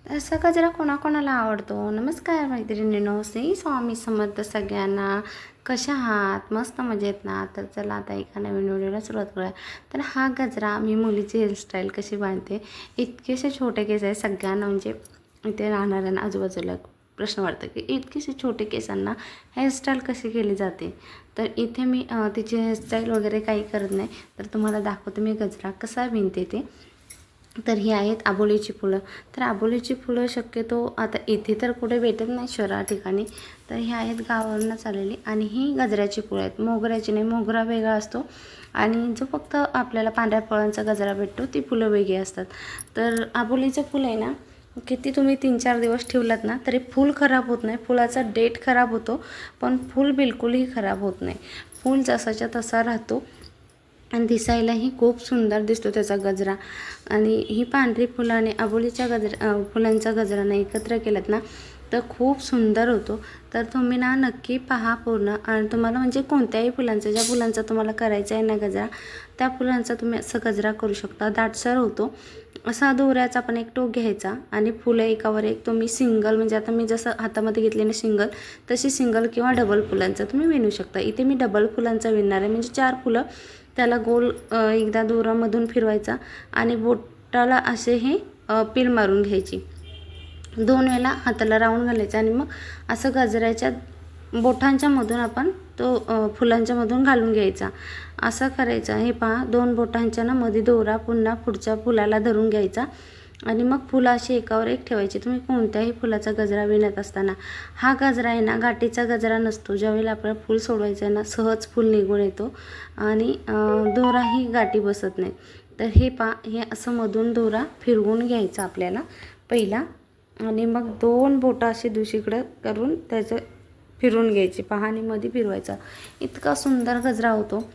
असा गजरा कोणाकोणाला आवडतो? नमस्कार मैत्रिणींनो, श्री स्वामी समर्थ सगळ्यांना. कशा आहात? मस्त मजेत ना? तर चला आता एका नवीन व्हिडिओला सुरुवात करूया. तर हा गजरा मी मुलीची हेअरस्टाईल कशी बांधते, इतकेसे छोटे केस आहे सगळ्यांना, म्हणजे इथे राहणाऱ्यांना आजूबाजूला प्रश्न वाटतं की इतकेसे छोटे केसांना हेअरस्टाईल कशी केली जाते. तर इथे मी तिची हेअरस्टाईल वगैरे काही करत नाही, तर तुम्हाला दाखवते मी गजरा कसा विणते ते. तर ही आहेत आबोलीची फुलं. तर आबोलीची फुलं शक्यतो आता इथे तर कुठे भेटत नाही शहरा ठिकाणी, तर ही आहेत गावावरूनच आलेली. आणि ही गजऱ्याची फुलं आहेत, मोगऱ्याची नाही. मोगरा वेगळा असतो आणि जो फक्त आपल्याला पांढऱ्या फळांचा गजरा भेटतो ती फुलं वेगळी असतात. तर आबोलीचं फुलं आहे ना, किती तुम्ही 3-4 दिवस ठेवलात ना तरी फूल खराब होत नाही. फुलाचा डेट खराब होतो पण फूल बिलकुलही खराब होत नाही. फूल जसाच्या तसा राहतो आणि दिसायलाही खूप सुंदर दिसतो त्याचा गजरा. आणि ही पांढरी फुलं आणि आबोलीच्या फुलांचा गजरानं एकत्र केलात ना तर खूप सुंदर होतो. तर तुम्ही ना नक्की पहा पूर्ण. आणि तुम्हाला म्हणजे कोणत्याही फुलांचा, ज्या फुलांचा तुम्हाला करायचा आहे ना गजरा, त्या फुलांचा तुम्ही असं गजरा करू शकता. दाटसर होतो. असा दोऱ्याचा पण एक टोक घ्यायचा आणि फुलं एकावर एक तुम्ही सिंगल, म्हणजे आता मी जसं हातामध्ये घेतले ना सिंगल, तशी सिंगल किंवा डबल फुलांचा तुम्ही विणू शकता. इथे मी डबल फुलांचा विणणार आहे, म्हणजे 4 फुलं. त्याला गोल एकदा दोरामधून फिरवायचा आणि बोटाला असे हे पील मारून घ्यायची. 2 वेळेला हाताला राऊंड घालायचं आणि मग असं गजऱ्याच्या बोटांच्या मधून आपण तो फुलांच्या मधून घालून घ्यायचा. असं करायचं. हे पहा, 2 बोटांच्या ना मध्ये दोरा पुन्हा पुढच्या फुलाला धरून घ्यायचा आणि मग फुलं अशी एकावर एक ठेवायची. तुम्ही कोणत्याही फुलाचा गजरा विणत असताना हा गजरा आहे ना गाठीचा गजरा नसतो. ज्यावेळेला आपल्याला फूल सोडवायचं आहे ना, सहज फूल निघून येतो आणि दोराही गाठी बसत नाही. तर हे पहा, हे असं मधून दोरा फिरवून घ्यायचा आपल्याला पहिला आणि मग 2 बोटं अशी दुसरीकडं करून त्याचं फिरवून घ्यायची. पहा, आणि मध्ये फिरवायचा. इतका सुंदर गजरा होतो.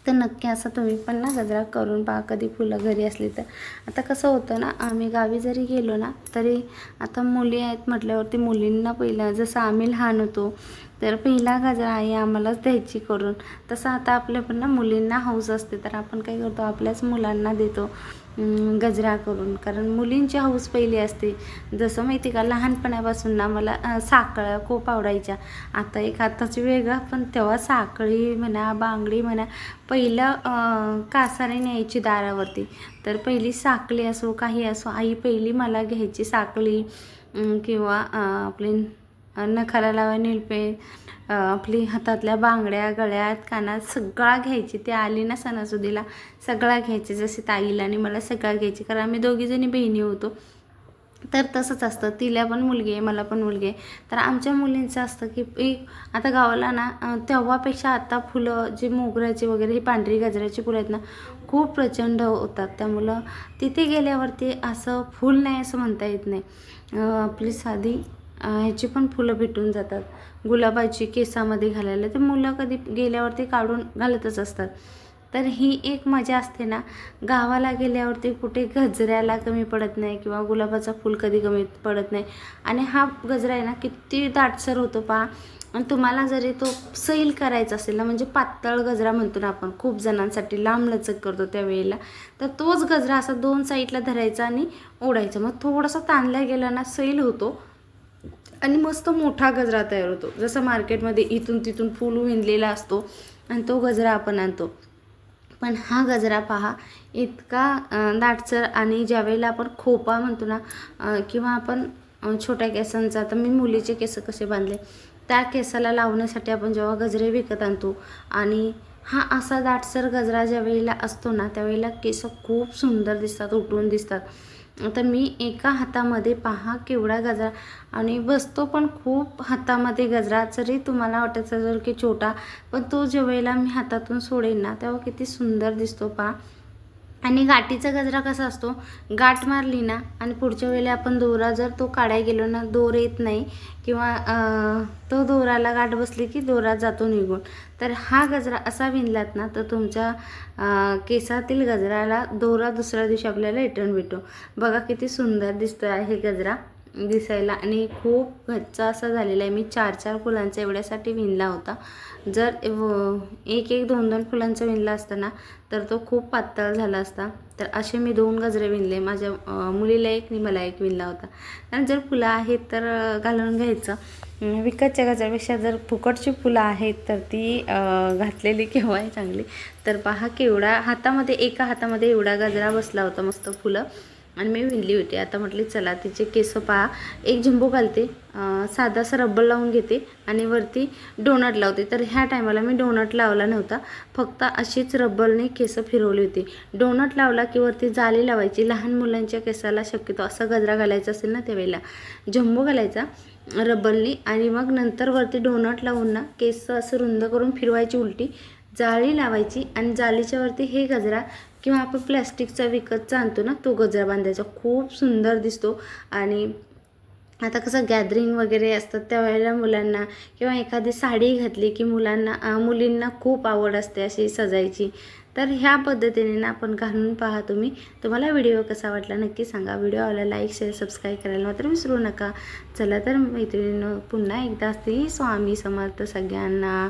तर नक्की असं तुम्ही पण ना गजरा करून पहा कधी फुलं घरी असली तर. आता कसं होतं ना, आम्ही गावी जरी गेलो ना तरी आता मुली आहेत म्हटल्यावरती मुलींना पहिलं, जसं आम्ही लहान होतो तर पहिला गजरा आई आम्हालाच द्यायची करून, तसं आता आपल्या पण ना मुलींना हौस असते. तर आपण काय करतो, आपल्याच मुलांना देतो गजरा करून, कारण मुलींची हौस पहिली असते. जसं माहिती का, लहानपणापासून ना मला साखळ्या खूप आवडायच्या. आता एक आताची वेगळा, पण तेव्हा साखळी म्हणा, बांगडी म्हणा, पहिलं कासारे न्यायची दारावरती. तर पहिली साखळी असो काही असो, आई पहिली मला घ्यायची साखळी किंवा आपली नखाला लावा नीलपेंट, आपली हातातल्या बांगड्या, गळ्यात, कानात सगळा घ्यायची. ती आली ना सणासुदीला सगळा घ्यायची. जशी ताईला आणि मला सगळा घ्यायची, कारण आम्ही दोघीजणी बहिणी होतो. तर तसंच असतं, तिला पण मुलगी आहे मला पण मुलगी आहे. तर आमच्या मुलींचं असतं की एक आता गावाला ना तेव्हापेक्षा आता फुलं जी मोगऱ्याची वगैरे ही पांढरी गजऱ्याची फुलं आहेत ना खूप प्रचंड होतात. त्यामुळं तिथे गेल्यावरती असं फूल नाही असं म्हणता येत नाही. आपली साधी ह्याची पण फुलं भेटून जातात. गुलाबाची केसामध्ये घालायला ते मुलं कधी गेल्यावरती काढून घालतच असतात. तर ही एक मजा असते ना, गावाला गेल्यावरती कुठे गजऱ्याला कमी पडत नाही किंवा गुलाबाचा फूल कधी कमी पडत नाही. आणि हा गजरा आहे ना किती दाटसर होतो पहा. आणि तुम्हाला जरी तो सैल करायचा असेल ना, म्हणजे पातळ गजरा म्हणतो ना आपण, खूप जणांसाठी लांब लचक करतो त्यावेळेला, तर तोच गजरा असा 2 साईडला धरायचा आणि ओढायचा. मग थोडासा ताणला गेला ना सैल होतो आणि मस्त मोठा गजरा तयार होतो. जसं मार्केटमध्ये इथून तिथून फूल विणलेला असतो आणि तो गजरा आपण आणतो. पण हा गजरा पहा, इतका दाटसर. आणि ज्यावेळेला आपण खोपा म्हणतो ना किंवा आपण छोट्या केसांचा, आता मी मुलीचे केस कसे बांधले, त्या केसाला लावण्यासाठी आपण जेव्हा गजरे विकत आणतो आणि हा असा दाटसर गजरा ज्यावेळेला असतो ना त्यावेळेला केस खूप सुंदर दिसतात, उठून दिसतात. आता मी एका हातामध्ये पहा केवढा गजरा, आणि बसतो पण खूप हातामध्ये गजरा. जरी तुम्हाला वाटत असेल की छोटा, पण तो ज्यावेळेला मी हातातून सोडेन ना तेव्हा किती सुंदर दिसतो पहा. आणि गाठीचा गजरा कसा असतो, गाठ मारली ना आणि पुढच्या वेळेला आपण दोरा जर तो काढायला गेलो ना, दोर येत नाही किंवा तो दोराला गाठ बसली की दोरा जातो निघून. तर हा गजरा असा विणलात ना तर तुमच्या केसातील गजराला दोरा दुसऱ्या दिवशी आपल्याला रिटर्न भेटतो. बघा किती सुंदर दिसतो आहे हे गजरा. दिसायला आणि खूप गच्चा असा झालेला आहे. मी 4-4 फुलांचा एवढ्यासाठी विणला होता. जर एक एक 2-2 फुलांचा विणला असता ना तर तो खूप पातळ झाला असता. तर असे मी 2 गजरे विणले. माझ्या मुलीला एक आणि मला एक विणला होता. आणि जर फुलं आहेत तर घालून घ्यायचं. विकतच्या गजऱ्यापेक्षा जर फुकटची फुलं आहेत तर ती घातलेली केव्हाही चांगली. तर पहा केवढा हातामध्ये, एका हातामध्ये एवढा गजरा बसला होता मस्त फुलं आणि मी विणली होती. आता म्हटली चला तिचे केस पहा. एक झुंबू घालते, साधासा रब्बर लावून घेते आणि वरती डोनट लावते. तर ह्या टायमाला मी डोनट लावला नव्हता, फक्त अशीच रब्बरने केस फिरवली होती. डोनट लावला की वरती जाली लावायची. लहान मुलांच्या केसाला शक्यतो असा गजरा घालायचा असेल ना त्यावेळेला झुंबू घालायचा रब्बरनी आणि मग नंतर वरती डोनट लावून ना केस असं रुंद करून फिरवायची उलटी, जाळी लावायची आणि जाळीच्या वरती हे गजरा किंवा आपण प्लॅस्टिकचा विकतचा आणतो ना तो गजरा बांधायचा. खूप सुंदर दिसतो. आणि आता कसं गॅदरिंग वगैरे असतात त्यावेळेला मुलांना किंवा एखादी साडी घातली की मुलींना खूप आवड असते अशी सजायची. तर ह्या पद्धतीने ना आपण घालून पहा तुम्ही. तुम्हाला व्हिडिओ कसा वाटला नक्की सांगा. व्हिडिओ आवडला लाईक शेअर सबस्क्राईब करायला मात्र विसरू नका. चला तर मैत्रिणींनो पुन्हा एकदा श्री स्वामी समर्थ सगळ्यांना.